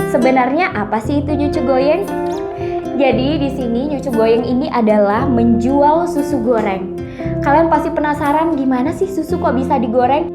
Sebenarnya apa sih itu nyucu goyeng? Jadi di sini nyucu goyeng ini adalah menjual susu goreng. Kalian pasti penasaran gimana sih susu kok bisa digoreng?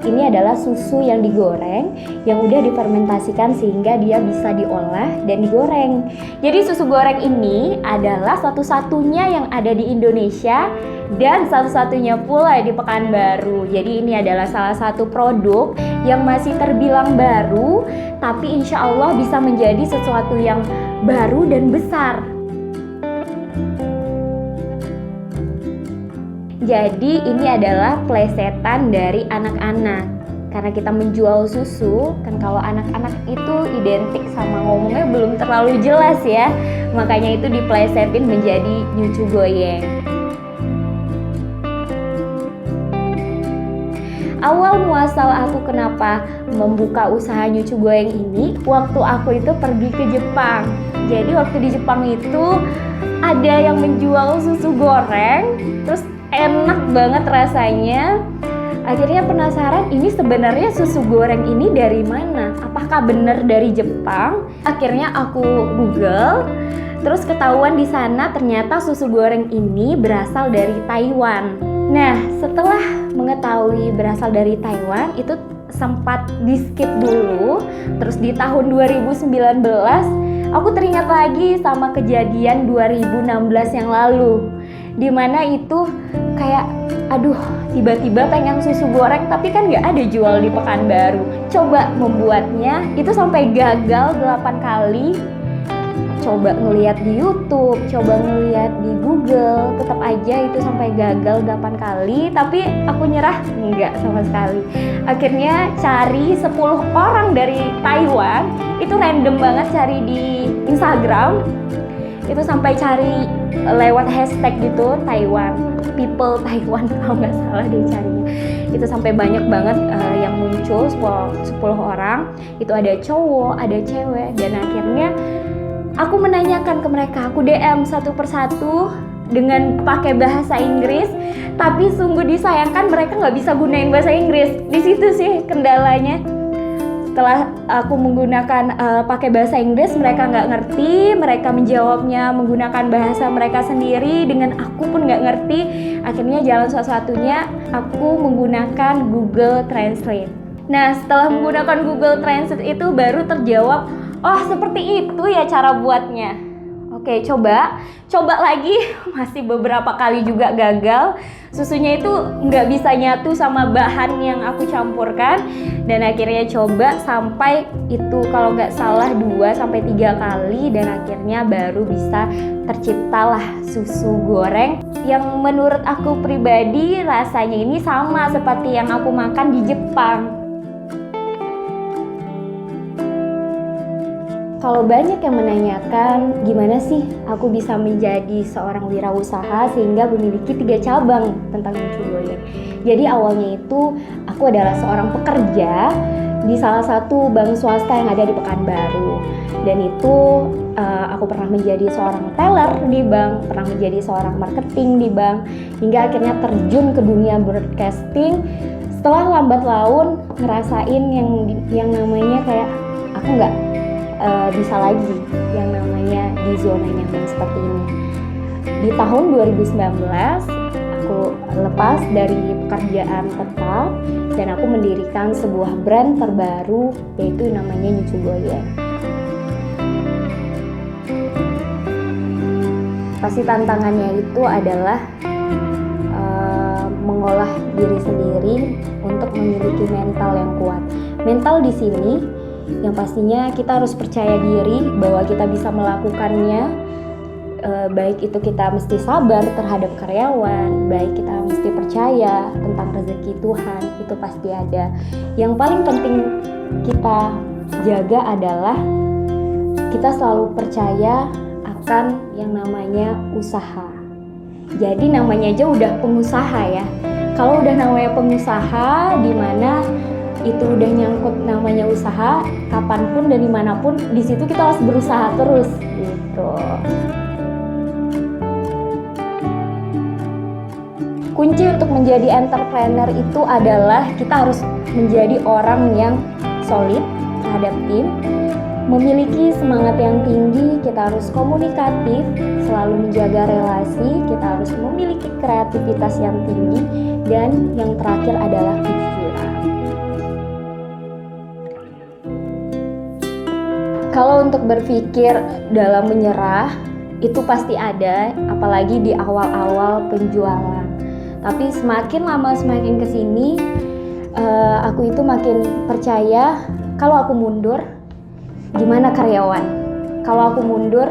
Ini adalah susu yang digoreng, yang udah difermentasikan sehingga dia bisa diolah dan digoreng. Jadi susu goreng ini adalah satu-satunya yang ada di Indonesia dan satu-satunya pula di Pekanbaru. Jadi ini adalah salah satu produk yang masih terbilang baru, tapi insya Allah bisa menjadi sesuatu yang baru dan besar. Jadi ini adalah plesetan dari anak-anak. Karena kita menjual susu, kan kalau anak-anak itu identik sama ngomongnya belum terlalu jelas ya. Makanya itu diplesetin menjadi nyucu goyeng. Awal muasal aku kenapa membuka usaha nyucu goyeng ini, waktu aku itu pergi ke Jepang. Jadi waktu di Jepang itu ada yang menjual susu goreng, terus enak banget rasanya. Akhirnya penasaran, ini sebenarnya susu goreng ini dari mana? Apakah benar dari Jepang? Akhirnya aku Google, terus ketahuan di sana ternyata susu goreng ini berasal dari Taiwan. Nah, setelah mengetahui berasal dari Taiwan, itu sempat di skip dulu. Terus di tahun 2019, aku teringat lagi sama kejadian 2016 yang lalu. Dimana itu kayak aduh tiba-tiba pengen susu goreng tapi kan nggak ada jual di Pekanbaru. Coba membuatnya itu sampai gagal 8 kali. Coba ngeliat di YouTube, coba ngeliat di Google, tetap aja itu sampai gagal 8 kali. Tapi aku nyerah, enggak sama sekali. Akhirnya cari 10 orang dari Taiwan, itu random banget cari di Instagram. Itu sampai cari lewat hashtag gitu, Taiwan, people Taiwan kalau nggak salah deh carinya. Itu sampai banyak banget yang muncul 10 orang. Itu ada cowok, ada cewek, dan akhirnya aku menanyakan ke mereka, aku DM satu persatu dengan pakai bahasa Inggris, tapi sungguh disayangkan mereka nggak bisa gunain bahasa Inggris. Di situ sih kendalanya. Setelah aku menggunakan pakai bahasa Inggris, mereka nggak ngerti, mereka menjawabnya menggunakan bahasa mereka sendiri, dengan aku pun nggak ngerti. Akhirnya jalan satu-satunya aku menggunakan Google Translate. Nah, setelah menggunakan Google Translate itu baru terjawab, oh seperti itu ya cara buatnya. Oke, coba lagi. Masih beberapa kali juga gagal. Susunya itu nggak bisa nyatu sama bahan yang aku campurkan. Dan akhirnya coba sampai itu kalau nggak salah 2-3 kali. Dan akhirnya baru bisa terciptalah susu goreng yang menurut aku pribadi rasanya ini sama seperti yang aku makan di Jepang. Kalau banyak yang menanyakan gimana sih aku bisa menjadi seorang wirausaha sehingga memiliki 3 cabang tentang nyucu goyeng. Jadi awalnya itu aku adalah seorang pekerja di salah satu bank swasta yang ada di Pekanbaru. Dan itu aku pernah menjadi seorang teller di bank, pernah menjadi seorang marketing di bank, hingga akhirnya terjun ke dunia broadcasting. Setelah lambat laun ngerasain yang namanya kayak aku nggak bisa lagi yang namanya di zona nyaman seperti ini. Di tahun 2019 aku lepas dari pekerjaan tetap dan aku mendirikan sebuah brand terbaru, yaitu namanya Nyucu Goyeng. Pasti tantangannya itu adalah mengolah diri sendiri untuk memiliki mental yang kuat. Mental di sini yang pastinya kita harus percaya diri bahwa kita bisa melakukannya. Baik itu kita mesti sabar terhadap karyawan, baik kita mesti percaya tentang rezeki Tuhan, itu pasti ada. Yang paling penting kita jaga adalah kita selalu percaya akan yang namanya usaha. Jadi namanya aja udah pengusaha ya. Kalau udah namanya pengusaha, di mana itu udah nyangkut namanya usaha, kapanpun dan dimanapun, di situ kita harus berusaha terus gitu. Kunci untuk menjadi entrepreneur itu adalah kita harus menjadi orang yang solid terhadap tim, memiliki semangat yang tinggi, kita harus komunikatif, selalu menjaga relasi, kita harus memiliki kreativitas yang tinggi, dan yang terakhir adalah kejujuran. Kalau untuk berpikir dalam menyerah, itu pasti ada, apalagi di awal-awal penjualan. Tapi semakin lama semakin kesini, aku itu makin percaya kalau aku mundur, gimana karyawan? Kalau aku mundur,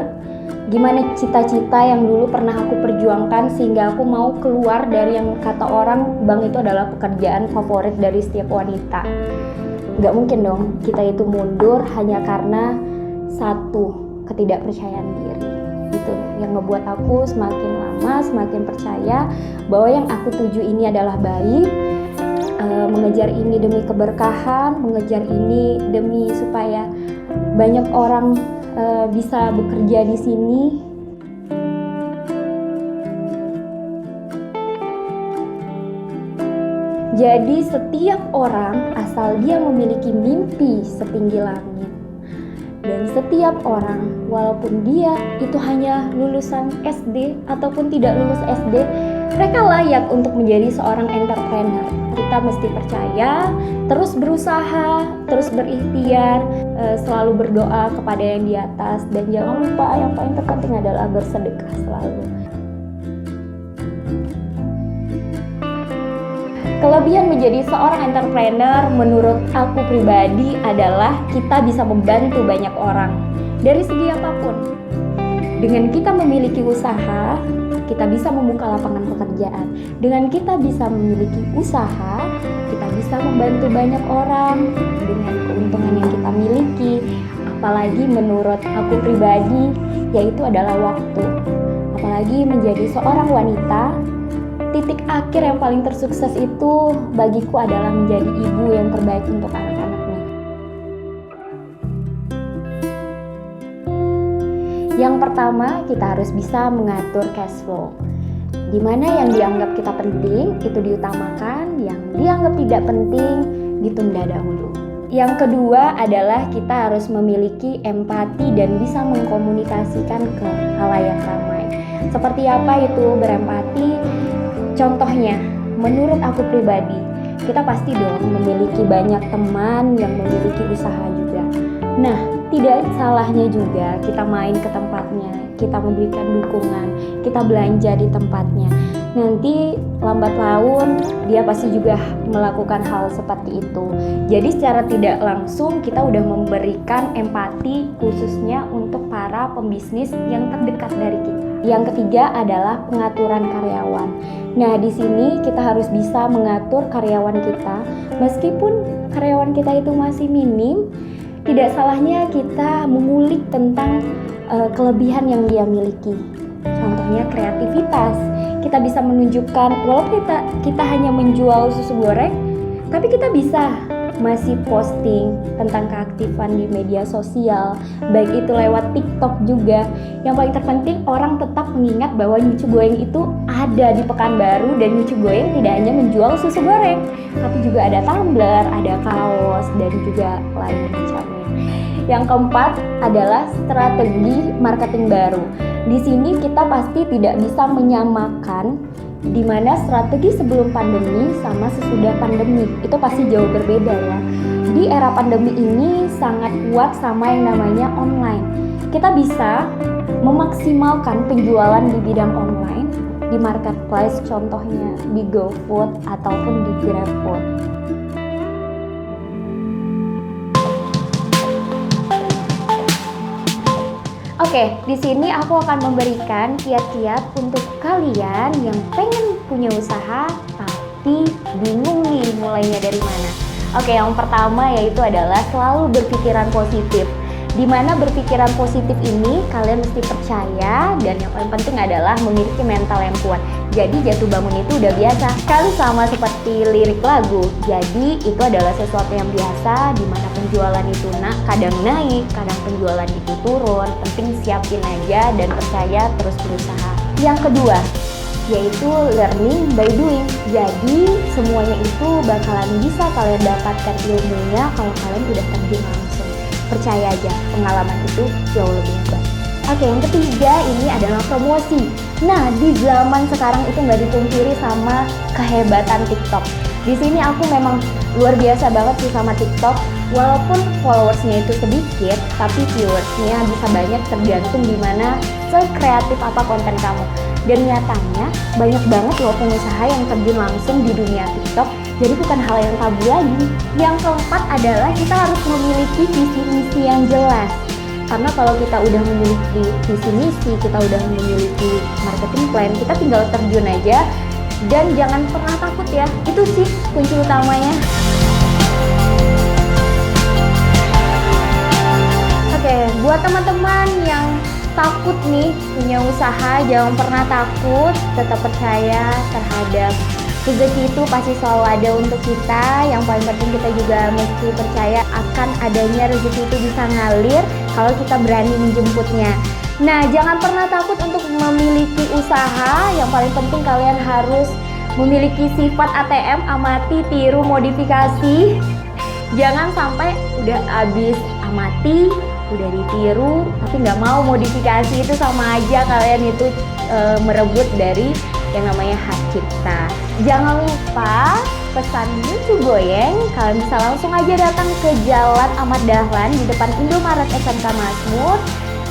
gimana cita-cita yang dulu pernah aku perjuangkan sehingga aku mau keluar dari yang kata orang bank itu adalah pekerjaan favorit dari setiap wanita. Gak mungkin dong kita itu mundur hanya karena satu ketidakpercayaan diri. Itu yang ngebuat aku semakin lama semakin percaya bahwa yang aku tuju ini adalah baik, mengejar ini demi keberkahan, mengejar ini demi supaya banyak orang bisa bekerja di sini. Jadi setiap orang asal dia memiliki mimpi setinggi langit, dan setiap orang walaupun dia itu hanya lulusan SD ataupun tidak lulus SD, mereka layak untuk menjadi seorang entrepreneur. Kita mesti percaya, terus berusaha, terus berikhtiar, selalu berdoa kepada yang di atas, dan jangan lupa yang paling terpenting adalah bersedekah selalu. Kelebihan menjadi seorang entrepreneur menurut aku pribadi adalah kita bisa membantu banyak orang dari segi apapun. Dengan kita memiliki usaha, kita bisa membuka lapangan pekerjaan. Dengan kita bisa memiliki usaha, kita bisa membantu banyak orang dengan keuntungan yang kita miliki. Apalagi menurut aku pribadi, yaitu adalah waktu. Apalagi menjadi seorang wanita, titik akhir yang paling tersukses itu bagiku adalah menjadi ibu yang terbaik untuk anak-anaknya. Yang pertama, kita harus bisa mengatur cash flow. Di mana yang dianggap kita penting itu diutamakan, yang dianggap tidak penting ditunda dahulu. Yang kedua adalah kita harus memiliki empati dan bisa mengkomunikasikan ke halayak ramai. Seperti apa itu berempati? Contohnya, menurut aku pribadi, kita pasti dong memiliki banyak teman yang memiliki usaha juga. Nah, tidak salahnya juga kita main ke tempatnya, kita memberikan dukungan, kita belanja di tempatnya. Nanti lambat laun dia pasti juga melakukan hal seperti itu. Jadi secara tidak langsung kita udah memberikan empati khususnya untuk para pembisnis yang terdekat dari kita. Yang ketiga adalah pengaturan karyawan. Nah, di sini kita harus bisa mengatur karyawan kita. Meskipun karyawan kita itu masih minim, tidak salahnya kita mengulik tentang kelebihan yang dia miliki. Contohnya kreativitas. Kita bisa menunjukkan, walaupun kita hanya menjual susu goreng, tapi kita bisa masih posting tentang keaktifan di media sosial, baik itu lewat TikTok juga. Yang paling terpenting orang tetap mengingat bahwa Nyucu Goyeng itu ada di Pekanbaru, dan Nyucu Goyeng tidak hanya menjual susu goreng, tapi juga ada tumbler, ada kaos, dan juga lain macamnya. Yang keempat adalah strategi marketing baru. Di sini kita pasti tidak bisa menyamakan di mana strategi sebelum pandemi sama sesudah pandemi itu pasti jauh berbeda ya. Di era pandemi ini sangat kuat sama yang namanya online. Kita bisa memaksimalkan penjualan di bidang online di marketplace, contohnya di GoFood ataupun di GrabFood. Oke, di sini aku akan memberikan kiat-kiat untuk kalian yang pengen punya usaha tapi bingung nih mulainya dari mana. Oke, yang pertama yaitu adalah selalu berpikiran positif. Di mana berpikiran positif ini kalian mesti percaya, dan yang paling penting adalah memiliki mental yang kuat. Jadi jatuh bangun itu udah biasa, kan sama seperti lirik lagu. Jadi itu adalah sesuatu yang biasa, di mana penjualan itu kadang naik, kadang penjualan itu turun. Penting siapin aja dan percaya, terus berusaha. Yang kedua, yaitu learning by doing. Jadi semuanya itu bakalan bisa kalian dapatkan ilmunya kalau kalian udah terjun langsung. Percaya aja, pengalaman itu jauh lebih hebat. Oke, yang ketiga ini adalah promosi. Nah, di zaman sekarang itu nggak dipungkiri sama kehebatan TikTok. Di sini aku memang luar biasa banget sih sama TikTok. Walaupun followersnya itu sedikit, tapi viewersnya bisa banyak tergantung gimana sekreatif apa konten kamu. Dan nyatanya banyak banget loh pengusaha yang terjun langsung di dunia TikTok. Jadi bukan hal yang tabu lagi. Yang keempat adalah kita harus memiliki visi misi yang jelas. Karena kalau kita udah memiliki visi misi, kita udah memiliki marketing plan, kita tinggal terjun aja. Dan jangan pernah takut ya, itu sih kunci utamanya. Oke, buat teman-teman yang takut nih punya usaha, jangan pernah takut, tetap percaya terhadap rezeki itu pasti selalu ada untuk kita. Yang paling penting kita juga mesti percaya akan adanya rezeki itu bisa ngalir kalau kita berani menjemputnya. Nah, jangan pernah takut untuk memiliki usaha. Yang paling penting kalian harus memiliki sifat ATM, amati, tiru, modifikasi. Jangan sampai udah habis amati, udah ditiru, tapi nggak mau modifikasi. Itu sama aja kalian itu merebut dari yang namanya hak cipta. Jangan lupa pesan Nyucu Goyeng, kalian bisa langsung aja datang ke Jalan Ahmad Dahlan di depan Indomaret SMK Mazmur.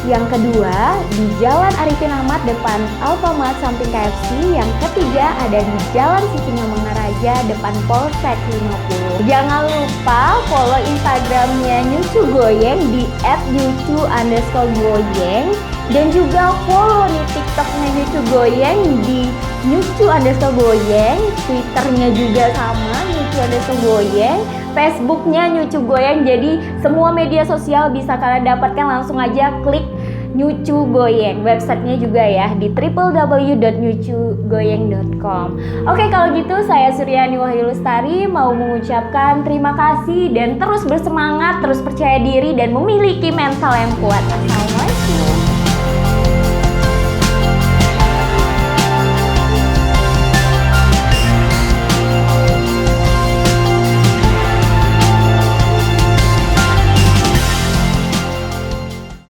Yang kedua, di Jalan Arifin Ahmad depan Alfamart samping KFC. Yang ketiga, ada di Jalan Sisingamangaraja depan Polsek 50. Jangan lupa follow Instagramnya Nyucu Goyeng di @nyucu_goyeng. Dan juga follow nih TikToknya Nyucu Goyeng di Nyucu_goyeng. Twitternya juga sama, Nyucu_goyeng. Facebooknya Nyucu Goyeng. Jadi semua media sosial bisa kalian dapatkan, langsung aja klik Nyucu Goyeng. Websitenya juga ya di www.nyucugoyeng.com. Oke, kalau gitu saya Suryani Wahyu Lestari mau mengucapkan terima kasih dan terus bersemangat, terus percaya diri dan memiliki mental yang kuat.